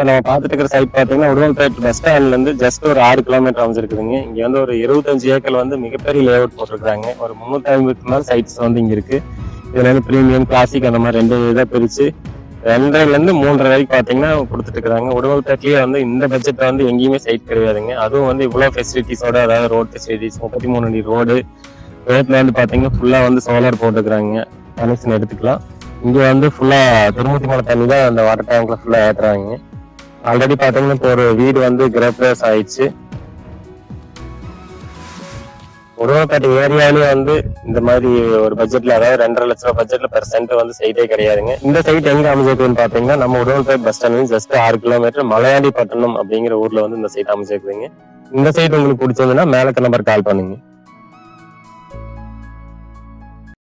நம்ம பார்த்துட்டு இருக்கிற சைட் பார்த்தீங்கன்னா உடுமல்பேட் பஸ் ஸ்டாண்ட்ல இருந்து ஜஸ்ட் ஒரு 6 கிலோமீட்டர் அமைஞ்சிருக்குதுங்க. இங்க வந்து ஒரு 25 ஏக்கர் வந்து மிகப்பெரிய லே அவுட் போட்டிருக்காங்க. ஒரு 350 மேல சைட்ஸ் வந்து இங்க இருக்கு. இதுல வந்து பிரீமியம் கிளாசிக் அந்த மாதிரி 2 இதை பிரிச்சு 2.5 இருந்து 3.5 வரைக்கும் பாத்தீங்கன்னா கொடுத்துட்டு இருக்காங்க. உடுமல்பேட்லயே வந்து இந்த பட்ஜெட் வந்து எங்கேயுமே சைட் கிடையாதுங்க. அதுவும் வந்து இவ்வளவு ஃபெசிலிட்டிஸோட, அதாவது ரோட் ஃபெசிலிட்டிஸ் 33 அடி ரோடு, ரோட்ல வந்து பாத்தீங்கன்னா ஃபுல்லா வந்து சோலார் போட்டுக்கிறாங்க, கனெக்ஷன் எடுத்துக்கலாம். இங்க வந்து ஃபுல்லா திருமூர்த்தி மலை தண்ணி தான் அந்த வாட்டர் டேங்க்ல ஃபுல்லா ஏற்றுறாங்க. ஆல்ரெடி பாத்தீங்கன்னா இப்போ ஒரு வீடு வந்து கிரேப்ரஸ் ஆயிடுச்சு. உடுமல்பேட்டை ஏரியாலே வந்து இந்த மாதிரி ஒரு பட்ஜெட்ல, அதாவது 2.5 லட்ச ரூபாய் பட்ஜெட்ல பெர் சென்ட் வந்து சைட்டே கிடையாதுங்க. இந்த சைட் எங்க அமைஞ்சிருக்குன்னு பாத்தீங்கன்னா நம்ம Udumalpet bus stand just 6 kilometre Malaiyandi பட்டணம் அப்படிங்கிற ஊர்ல வந்து இந்த சைட் அமைஞ்சிருக்குதுங்க. இந்த சைட் உங்களுக்கு பிடிச்சதுன்னா மேலக்க நம்பர் கால் பண்ணுங்க.